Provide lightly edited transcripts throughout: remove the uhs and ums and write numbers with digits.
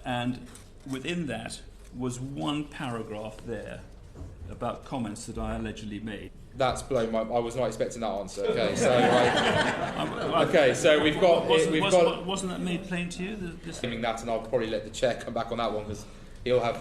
And within that was one paragraph there about comments that I allegedly made. That's blown my... I was not expecting that answer. Okay, so okay, so we've got... Wasn't that made plain to you? That, and I'll probably let the chair come back on that one because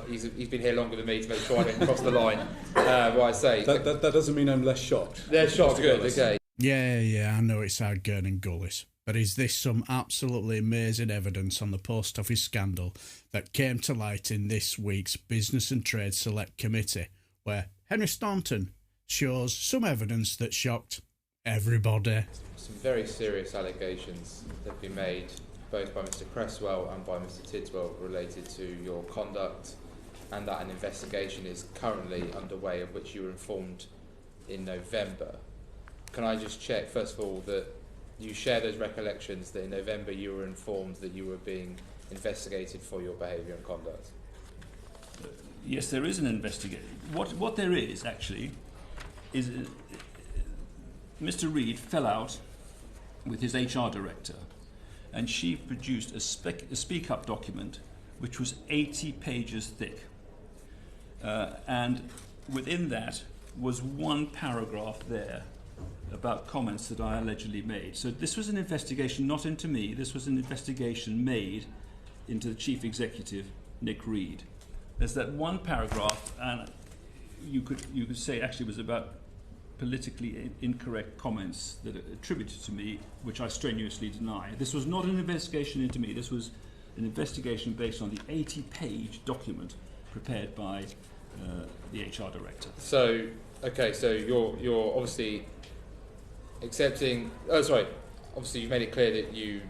he's been here longer than me to make sure I didn't cross the line. What I say. That doesn't mean I'm less shocked. They're shocked. Good. Okay. Yeah, I know it's Ardgurn and Gullis, but is this some absolutely amazing evidence on the post office scandal that came to light in this week's Business and Trade Select Committee, where Henry Staunton shows some evidence that shocked everybody? Some very serious allegations have been made, both by Mr Cresswell and by Mr Tidswell, related to your conduct, and that an investigation is currently underway, of which you were informed in November. Can I just check, first of all, that you share those recollections that in November you were informed that you were being investigated for your behaviour and conduct? Yes, there is an investigation. What there is, actually, is Mr Reid fell out with his HR director, and she produced a speak-up document which was 80 pages thick. And within that was one paragraph there about comments that I allegedly made. So this was an investigation not into me, this was an investigation made into the Chief Executive, Nick Reid. There's that one paragraph, and you could say actually it was about politically incorrect comments that are attributed to me, which I strenuously deny. This was not an investigation into me, this was an investigation based on the 80-page document prepared by the HR director. So, okay, so you're obviously accepting... obviously you've made it clear that you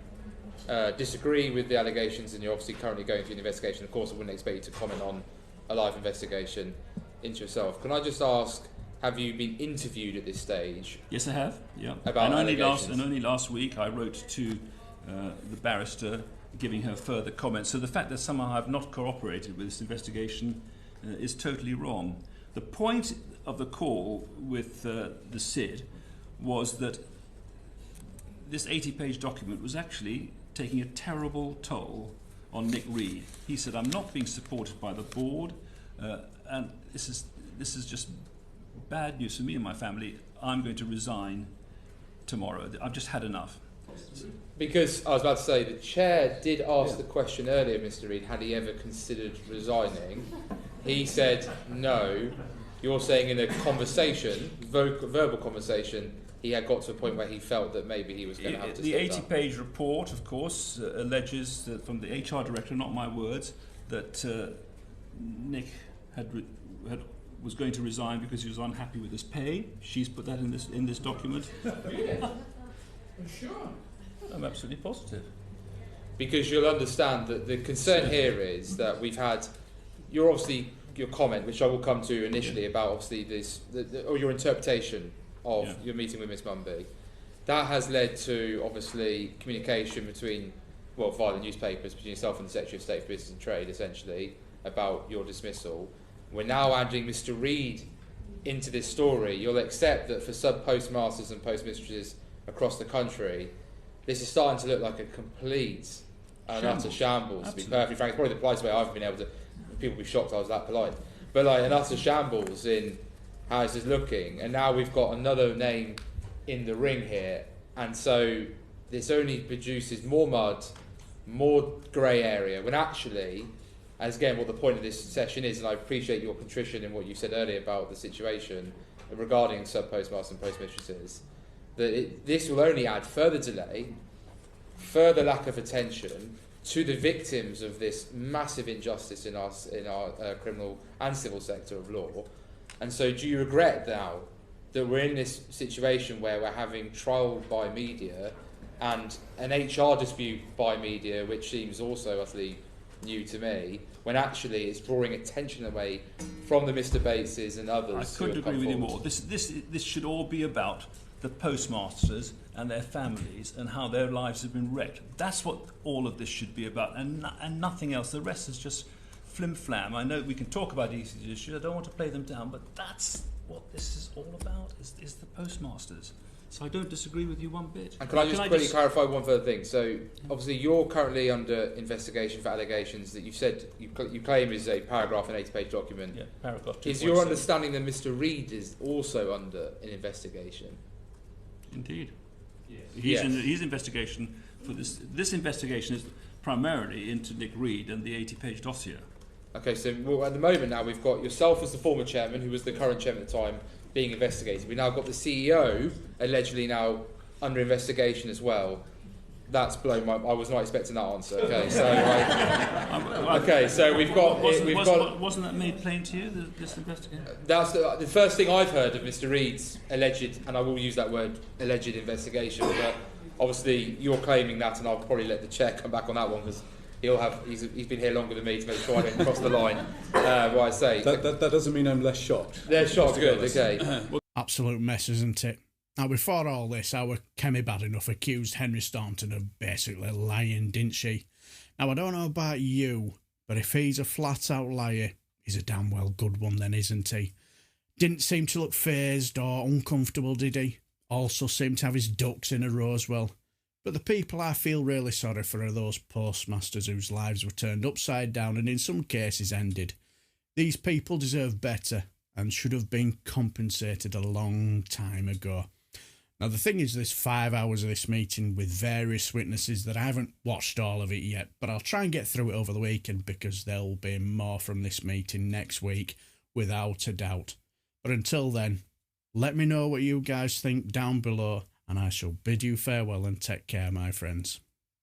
disagree with the allegations, and you're obviously currently going through an investigation. Of course, I wouldn't expect you to comment on a live investigation into yourself. Can I just ask, have you been interviewed at this stage? Yes, I have. Yeah. About allegations? Only last week I wrote to the barrister giving her further comments. So the fact that somehow I've not cooperated with this investigation is totally wrong. The point of the call with the SID was that this 80-page document was actually taking a terrible toll on Nick Reid. He said, I'm not being supported by the board, and this is just bad news for me and my family. I'm going to resign tomorrow. I've just had enough. Because I was about to say, the chair did ask the question earlier, Mr Reid, had he ever considered resigning? He said no. You're saying in a conversation, verbal conversation, he had got to a point where he felt that maybe he was going to have to step down. The 80-page report, of course, alleges from the HR director, not my words, that Nick was going to resign because he was unhappy with his pay. She's put that in this document. Really? I'm sure. I'm absolutely positive. Because you'll understand that the concern here is that we've had your comment, which I will come to initially, about obviously or your interpretation of your meeting with Miss Mumby. That has led to obviously communication between, via the newspapers, between yourself and the Secretary of State for Business and Trade, essentially, about your dismissal. We're now adding Mr Reid into this story. You'll accept that for sub-postmasters and postmistresses across the country, this is starting to look like a complete and utter shambles, to be perfectly frank. It's probably the politest way I've been able to... People will be shocked I was that polite. But like an utter shambles in how this is looking. And now we've got another name in the ring here. And so this only produces more mud, more grey area, when actually, as again what the point of this session is, and I appreciate your contrition in what you said earlier about the situation regarding sub-postmasters and postmistresses, that this will only add further delay, further lack of attention to the victims of this massive injustice in our criminal and civil sector of law. And so do you regret now that we're in this situation where we're having trial by media and an HR dispute by media, which seems also utterly new to me, when actually it's drawing attention away from the Mr Bateses and others? I couldn't agree with you more. This should all be about the postmasters and their families and how their lives have been wrecked. That's what all of this should be about, and nothing else. The rest is just flim-flam. I know we can talk about these issues, I don't want to play them down, but that's what this is all about, is the postmasters. So I don't disagree with you one bit. And can I just quickly clarify one further thing? So obviously you're currently under investigation for allegations that you've said you claim is a paragraph in an 80-page document. Yeah, paragraph 2.7. Is your understanding that Mr. Reid is also under an investigation? Indeed. Yes. His investigation for this investigation is primarily into Nick Reid and the 80-page dossier. Okay, so at the moment now we've got yourself as the former chairman, who was the current chairman at the time, being investigated. We've now got the CEO allegedly now under investigation as well. That's blown my... I was not expecting that answer. Okay, so we've got... Wasn't that made plain to you, this investigation? That's the first thing I've heard of Mr. Reid's alleged, and I will use that word, alleged investigation, but obviously you're claiming that, and I'll probably let the chair come back on that one, because he's been here longer than me to make sure I don't cross the line. What I say. That doesn't mean I'm less shocked. They're shocked, good, okay. Absolute mess, isn't it? Now, before all this, our Kemi Bad Enough accused Henry Staunton of basically lying, didn't she? Now, I don't know about you, but if he's a flat-out liar, he's a damn well good one then, isn't he? Didn't seem to look fazed or uncomfortable, did he? Also seemed to have his ducks in a row as well. But the people I feel really sorry for are those postmasters whose lives were turned upside down and in some cases ended. These people deserve better and should have been compensated a long time ago. Now the thing is, there's 5 hours of this meeting with various witnesses that I haven't watched all of it yet, but I'll try and get through it over the weekend because there'll be more from this meeting next week, without a doubt. But until then, let me know what you guys think down below, and I shall bid you farewell and take care, my friends.